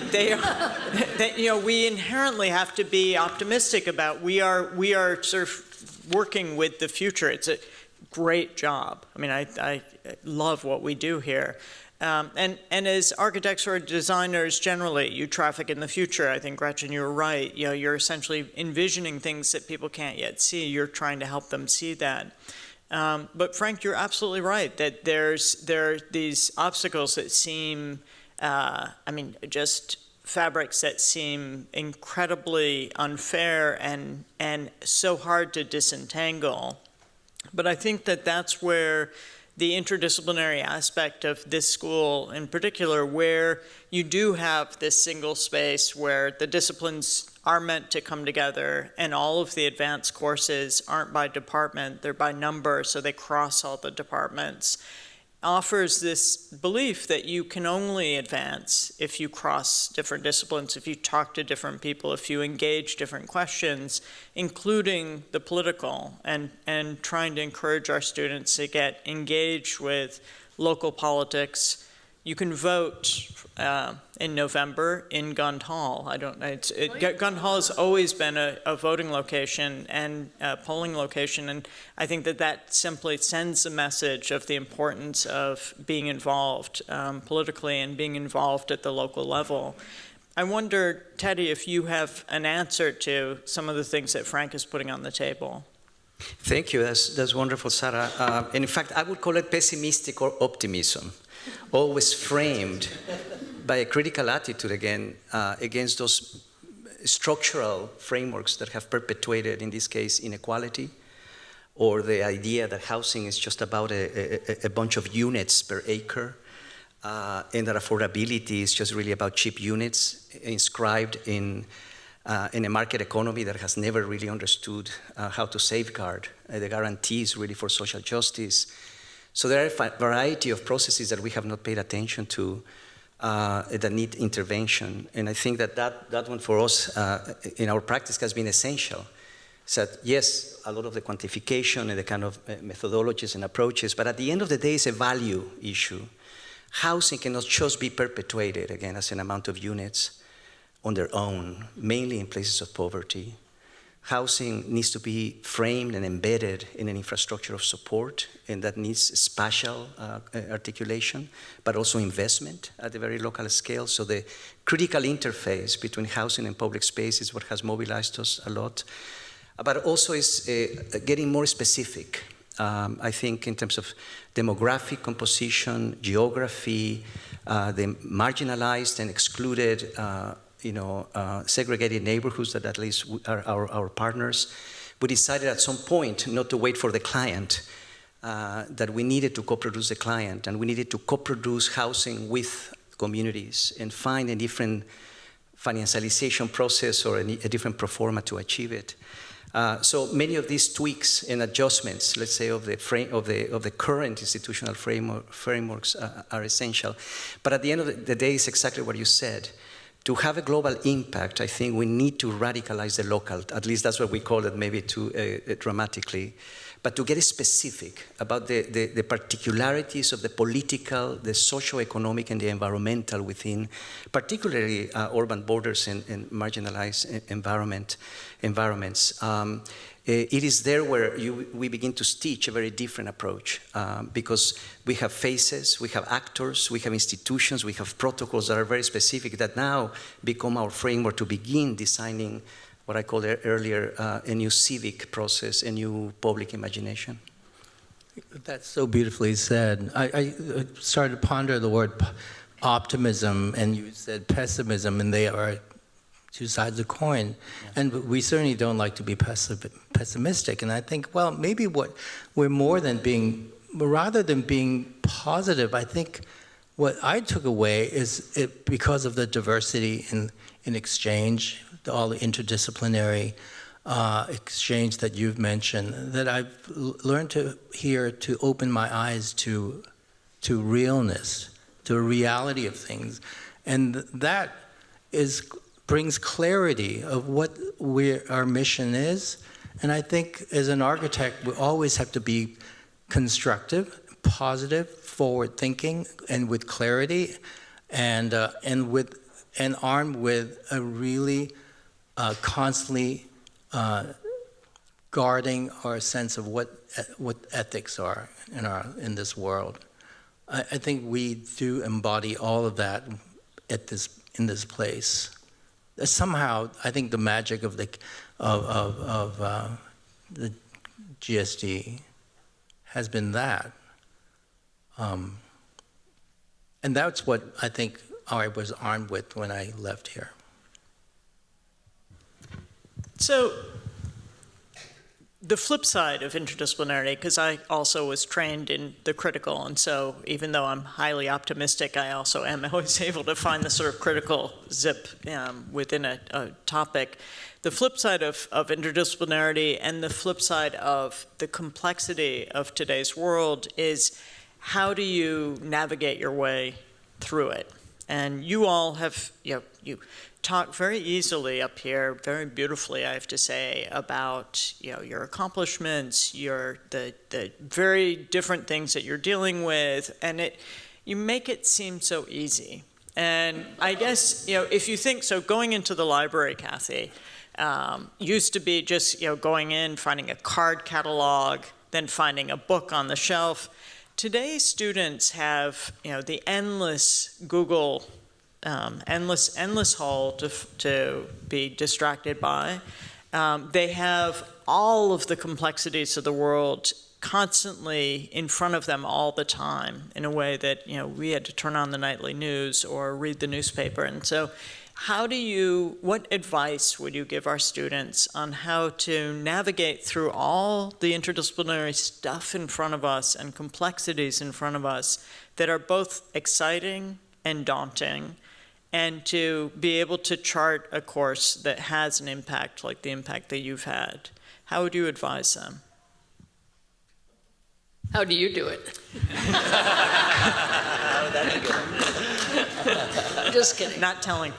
inherently have to be optimistic about we are sort of working with the future. It's a great job. I love what we do here. And as architects or designers generally, you traffic in the future. I think, Gretchen, you're right. You're essentially envisioning things that people can't yet see. You're trying to help them see that. But Frank, you're absolutely right that there are these obstacles that seem, just fabrics that seem incredibly unfair and so hard to disentangle. But I think that that's where the interdisciplinary aspect of this school in particular, where you do have this single space where the disciplines are meant to come together and all of the advanced courses aren't by department, they're by number, so they cross all the departments, offers this belief that you can only advance if you cross different disciplines, if you talk to different people, if you engage different questions, including the political, and trying to encourage our students to get engaged with local politics, you can vote in November in Gund Hall. Gund Hall has always been a voting location and a polling location, and I think that simply sends a message of the importance of being involved politically and being involved at the local level. I wonder, Teddy, if you have an answer to some of the things that Frank is putting on the table. Thank you. That's wonderful, Sarah. And in fact, I would call it pessimistic or optimism, always framed by a critical attitude against those structural frameworks that have perpetuated, in this case, inequality, or the idea that housing is just about a bunch of units per acre, and that affordability is just really about cheap units inscribed in a market economy that has never really understood how to safeguard the guarantees really for social justice. So there are a variety of processes that we have not paid attention to that need intervention. And I think that one for us in our practice has been essential. So that, yes, a lot of the quantification and the kind of methodologies and approaches, but at the end of the day, it's a value issue. Housing cannot just be perpetuated, again, as an amount of units on their own, mainly in places of poverty. Housing needs to be framed and embedded in an infrastructure of support, and that needs spatial articulation, but also investment at a very local scale. So the critical interface between housing and public space is what has mobilized us a lot. But also is getting more specific. I think in terms of demographic composition, geography, the marginalized and excluded, segregated neighborhoods that at least are our partners. We decided at some point not to wait for the client, that we needed to co-produce the client, and we needed to co-produce housing with communities and find a different financialization process or a different pro forma to achieve it. So many of these tweaks and adjustments, let's say, of the current institutional frameworks are essential. But at the end of the day, it's exactly what you said. To have a global impact, I think we need to radicalize the local. At least that's what we call it, maybe too dramatically. But to get specific about the particularities of the political, the socio-economic, and the environmental within, particularly urban borders and marginalized environments. It is there where we begin to stitch a very different approach because we have faces, we have actors, we have institutions, we have protocols that are very specific that now become our framework to begin designing what I called earlier a new civic process, a new public imagination. That's so beautifully said. I started to ponder the word optimism, and you said pessimism, and they are two sides of the coin. Yeah. And we certainly don't like to be pessimistic. And I think, well, maybe what we're rather than being positive, I think what I took away is because of the diversity in exchange, all the interdisciplinary exchange that you've mentioned, that I've learned to open my eyes to realness, to a reality of things. And that brings clarity of what our mission is. And I think as an architect, we always have to be constructive, positive, forward-thinking, and with clarity, and armed with a really constantly guarding our sense of what ethics are in this world. I think we do embody all of that in this place. Somehow, I think the magic of the GSD has been that, and that's what I think I was armed with when I left here. So, the flip side of interdisciplinarity, because I also was trained in the critical, and so even though I'm highly optimistic, I also am always able to find the sort of critical zip within a topic. The flip side of interdisciplinarity and the flip side of the complexity of today's world is how do you navigate your way through it? And you all have, you talk very easily up here, very beautifully, I have to say, about your accomplishments, the very different things that you're dealing with, and it, you make it seem so easy. And I guess, if you think, so going into the library, Cathy, used to be just, going in, finding a card catalog, then finding a book on the shelf. Today, students have, the endless Google, endless hall to be distracted by. They have all of the complexities of the world constantly in front of them all the time in a way that, we had to turn on the nightly news or read the newspaper. And so what advice would you give our students on how to navigate through all the interdisciplinary stuff in front of us and complexities in front of us that are both exciting and daunting, and to be able to chart a course that has an impact like the impact that you've had? How would you advise them? How do you do it? Just kidding. Not telling.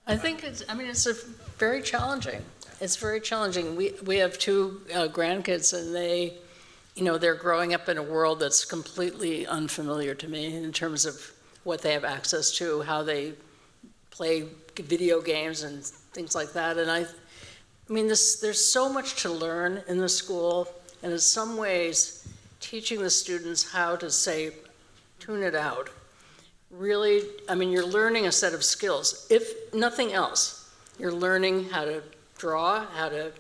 I think it's very challenging. It's very challenging. We have two grandkids, and they're growing up in a world that's completely unfamiliar to me in terms of what they have access to, how they play video games and things like that. And there's so much to learn in the school, and in some ways, teaching the students how to say, tune it out. Really, you're learning a set of skills. If nothing else, you're learning how to draw, how to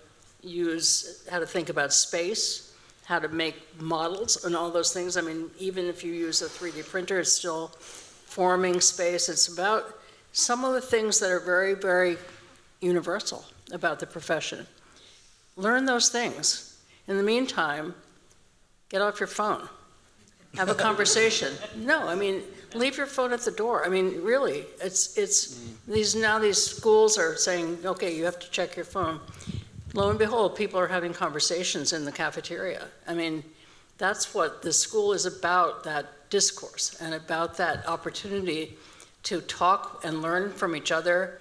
think about space, how to make models and all those things. Even if you use a 3D printer, it's still forming space. It's about some of the things that are very, very universal about the profession. Learn those things. In the meantime, get off your phone. Have a conversation. No, leave your phone at the door. Really, these schools are saying, okay, you have to check your phone. Lo and behold, people are having conversations in the cafeteria. That's what the school is about, that discourse, and about that opportunity to talk and learn from each other.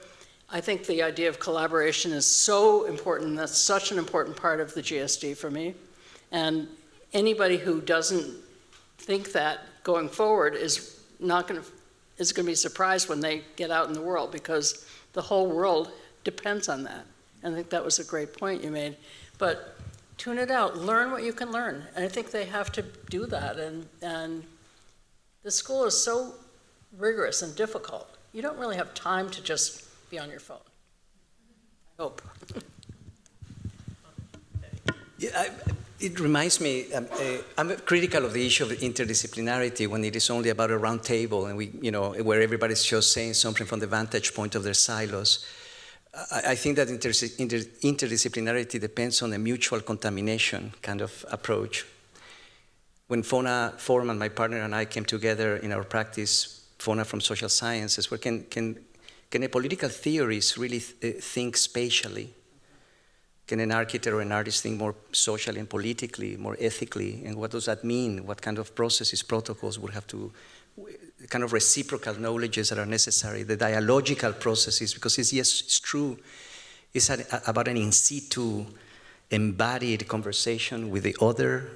I think the idea of collaboration is so important. That's such an important part of the GSD for me. And anybody who doesn't think that going forward is going to be surprised when they get out in the world, because the whole world depends on that. And I think that was a great point you made. But tune it out, learn what you can learn. And I think they have to do that. And the school is so rigorous and difficult. You don't really have time to just be on your phone. I hope. It reminds me, I'm critical of the issue of interdisciplinarity when it is only about a round table and where everybody's just saying something from the vantage point of their silos. I think that interdisciplinarity depends on a mutual contamination kind of approach. When Fona Foreman, my partner, and I came together in our practice, Fona from social sciences, where can a political theorist really think spatially? Can an architect or an artist think more socially and politically, more ethically? And what does that mean? What kind of processes, protocols would have to, kind of reciprocal knowledges that are necessary, the dialogical processes, because it's true, it's about an in situ embodied conversation with other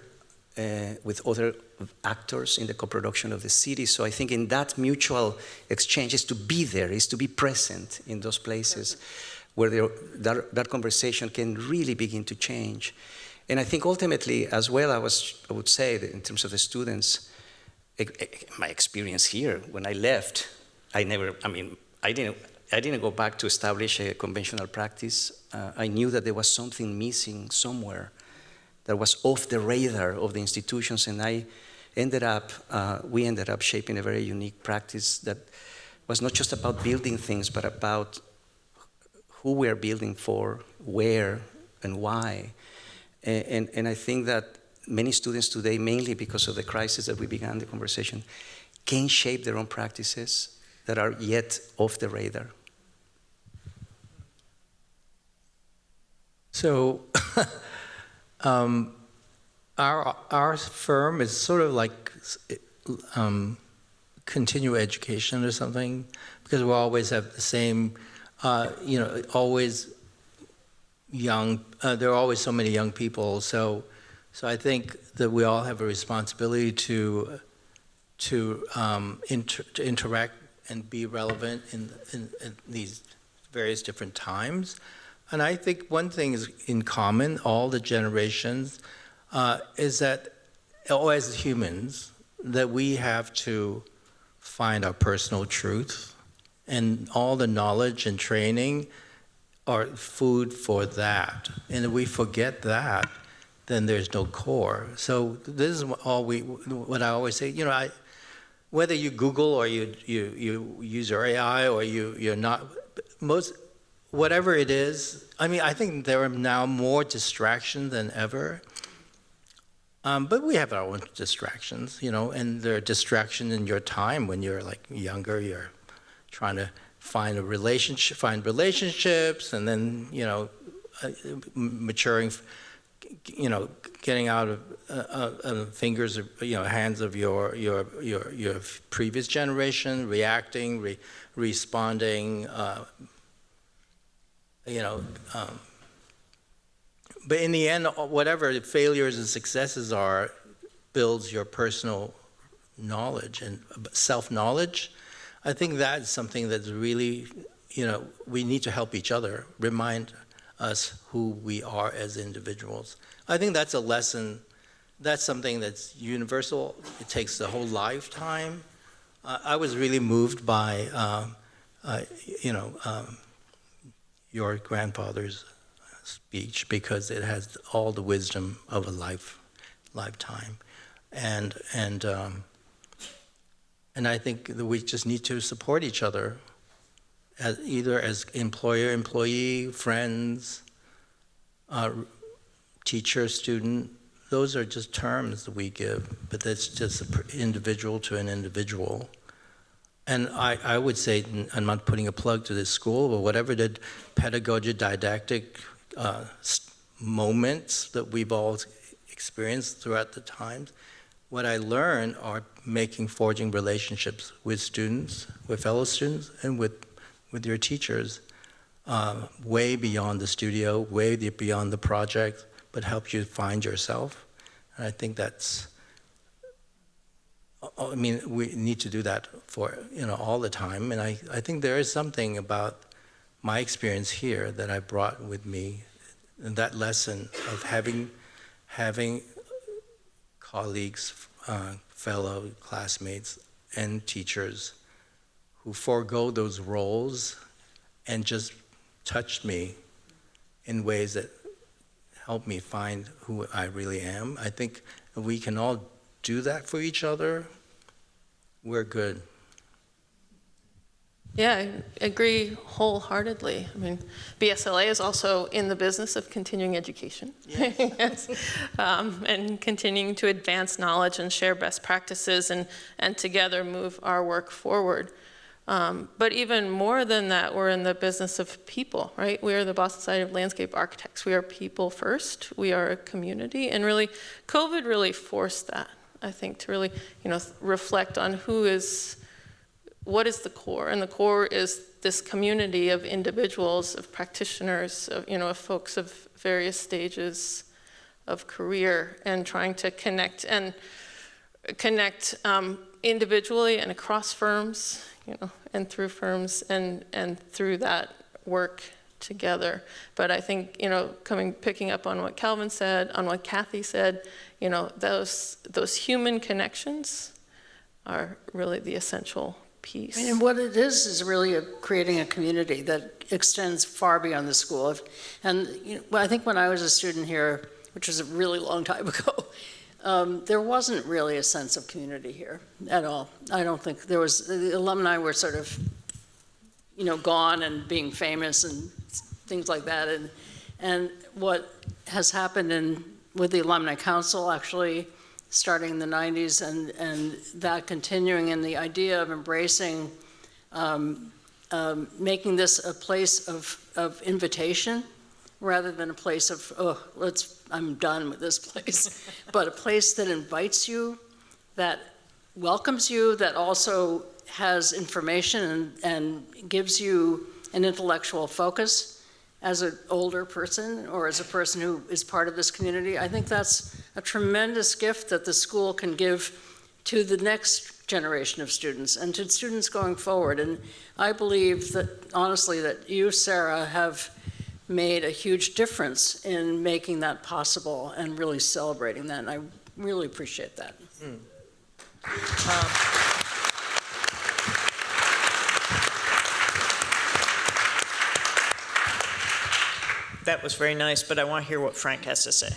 actors in the co-production of the city. So I think in that mutual exchange is to be there, is to be present in those places where that conversation can really begin to change. And I think ultimately as well, I would say that in terms of the students, my experience here, when I left, I didn't go back to establish a conventional practice. I knew that there was something missing somewhere that was off the radar of the institutions, and we ended up shaping a very unique practice that was not just about building things, but about who we are building for, where, and why. And I think that many students today, mainly because of the crisis that we began the conversation, can shape their own practices that are yet off the radar. So our firm is sort of like continuing education or something, because we always have the same, always young, there are always so many young people, so So I think that we all have a responsibility to interact and be relevant in these various different times. And I think one thing is in common, all the generations, is that, as humans, that we have to find our personal truth, and all the knowledge and training are food for that. And if we forget that, then there's no core. So this is what I always say, whether you Google or you use your AI or you're not, whatever it is, I think there are now more distractions than ever. But we have our own distractions, and there are distractions in your time when you're like younger, you're trying to find relationships, and then, maturing, getting out of fingers, hands of your previous generation, reacting, responding, but in the end, whatever the failures and successes are, builds your personal knowledge and self-knowledge. I think that's something that's really, we need to help each other, remind us who we are as individuals. I think that's a lesson, that's something that's universal. It takes the whole lifetime. I was really moved by, your grandfather's speech, because it has all the wisdom of a lifetime, and I think that we just need to support each other, either as employer, employee, friends, teacher, student. Those are just terms that we give, but that's just individual to an individual. And I would say, I'm not putting a plug to this school, but whatever the pedagogy, didactic moments that we've all experienced throughout the times, what I learned are forging relationships with students, with fellow students, and with your teachers, way beyond the studio, way beyond the project, but help you find yourself. And I think that's, we need to do that for, all the time. And I think there is something about my experience here that I brought with me, and that lesson of having colleagues, fellow classmates, and teachers who forego those roles and just touched me in ways that helped me find who I really am. I think if we can all do that for each other, we're good. Yeah, I agree wholeheartedly. BSLA is also in the business of continuing education. Yes. And continuing to advance knowledge and share best practices and together move our work forward. But even more than that, we're in the business of people, right? We are the Boston Society of Landscape Architects. We are people first. We are a community. And really, COVID really forced that, I think, to really, reflect on what is the core? And the core is this community of individuals, of practitioners, of folks of various stages of career, and trying to connect individually and across firms, and through firms, and through that work together. But I think, picking up on what Calvin said, on what Cathy said, those human connections are really the essential piece. And what it is really creating a community that extends far beyond the school. And I think when I was a student here, which was a really long time ago, there wasn't really a sense of community here at all. I don't think there was. The alumni were sort of, gone and being famous and things like that. And what has happened with the Alumni Council, actually, starting in the 90s, and that continuing, and the idea of embracing, making this a place of invitation rather than a place of, I'm done with this place, but a place that invites you, that welcomes you, that also has information and gives you an intellectual focus as an older person or as a person who is part of this community. I think that's a tremendous gift that the school can give to the next generation of students and to students going forward. And I believe that, honestly, that you, Sarah, have made a huge difference in making that possible and really celebrating that. And I really appreciate that. That was very nice, but I want to hear what Frank has to say.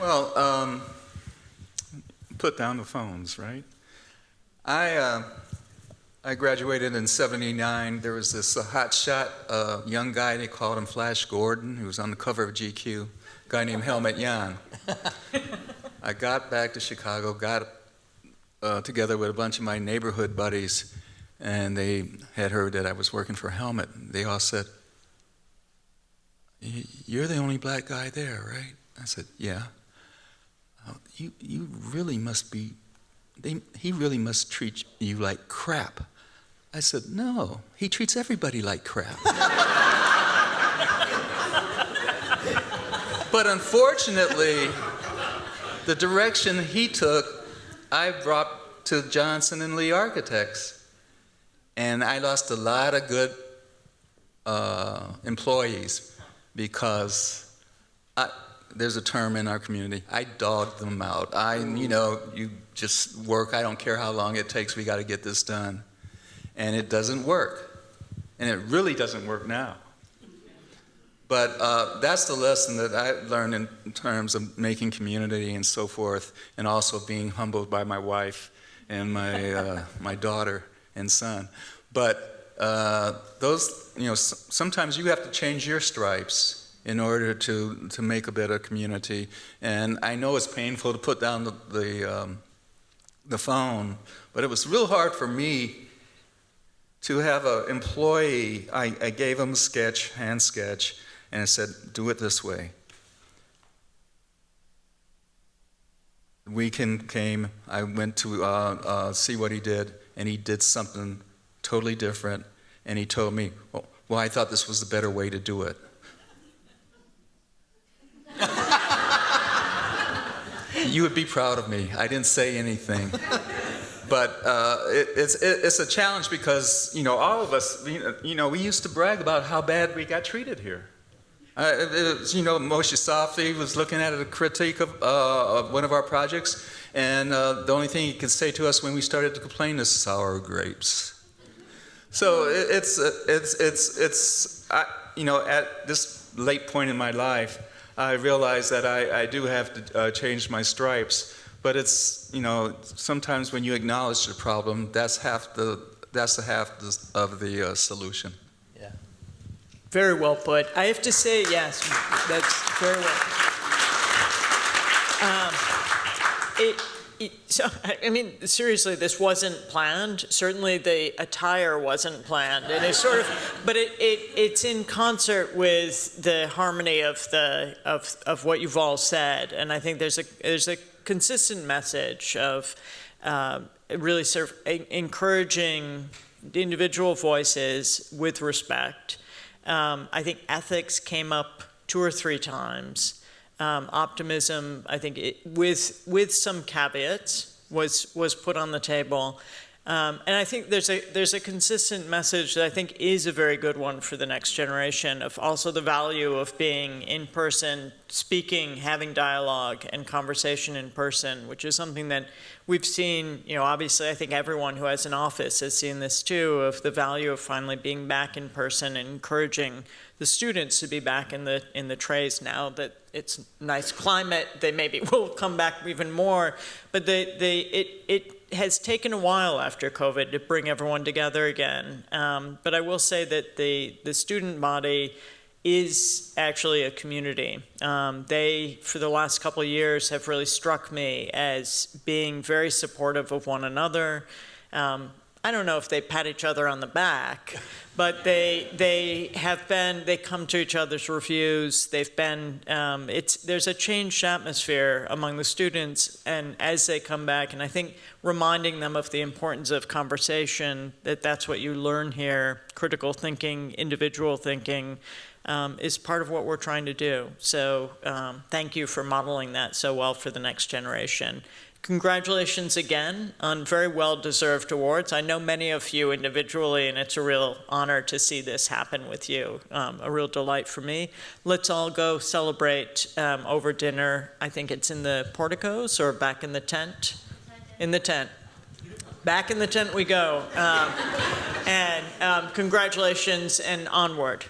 Well, put down the phones, right? I graduated in '79. There was this hotshot young guy, they called him Flash Gordon, who was on the cover of GQ, a guy named Helmut Jahn. I got back to Chicago, got together with a bunch of my neighborhood buddies, and they had heard that I was working for Helmut. They all said, "You're the only black guy there, right?" I said, "Yeah." You really must be, he really must treat you like crap. I said, "No, he treats everybody like crap." But unfortunately, the direction he took, I brought to Johnson and Lee Architects. And I lost a lot of good employees because there's a term in our community, I dogged them out. You just work, I don't care how long it takes, we got to get this done. And it doesn't work. And it really doesn't work now. But that's the lesson that I learned in terms of making community and so forth, and also being humbled by my wife and my daughter and son. But sometimes you have to change your stripes in order to make a better community. And I know it's painful to put down the phone, but it was real hard for me to have an employee. I gave him a sketch, hand sketch, and I said, "Do it this way." The weekend came, I went to see what he did, and he did something totally different, and he told me, well, I thought this was the better way to do it. You would be proud of me. I didn't say anything. But it's a challenge because, all of us, we used to brag about how bad we got treated here. Moshe Safdie was looking at a critique of one of our projects, and the only thing he could say to us when we started to complain is sour grapes. So at this late point in my life, I realized that I do have to change my stripes. But it's, sometimes when you acknowledge the problem, that's half of the solution. Yeah. Very well put. I have to say, yes, that's very well. Seriously, this wasn't planned. Certainly the attire wasn't planned. And it's sort of, but it's in concert with the harmony of what you've all said. And I think there's a consistent message of really sort of encouraging individual voices with respect. I think ethics came up 2 or 3 times. Optimism, I think, with some caveats, was put on the table. And I think there's a consistent message that I think is a very good one for the next generation, of also the value of being in person, speaking, having dialogue and conversation in person, which is something that we've seen, obviously I think everyone who has an office has seen this too, of the value of finally being back in person and encouraging the students to be back in the trays now that it's nice climate. They maybe will come back even more, but it has taken a while after COVID to bring everyone together again. But I will say that the student body is actually a community. They, for the last couple of years, have really struck me as being very supportive of one another. I don't know if they pat each other on the back, but they come to each other's reviews. They've been, there's a changed atmosphere among the students, and as they come back, and I think reminding them of the importance of conversation, that's what you learn here, critical thinking, individual thinking, is part of what we're trying to do. So thank you for modeling that so well for the next generation. Congratulations again on very well-deserved awards. I know many of you individually, and it's a real honor to see this happen with you. A real delight for me. Let's all go celebrate over dinner. I think it's in the porticos or back in the tent? In the tent. Back in the tent we go. And congratulations and onward.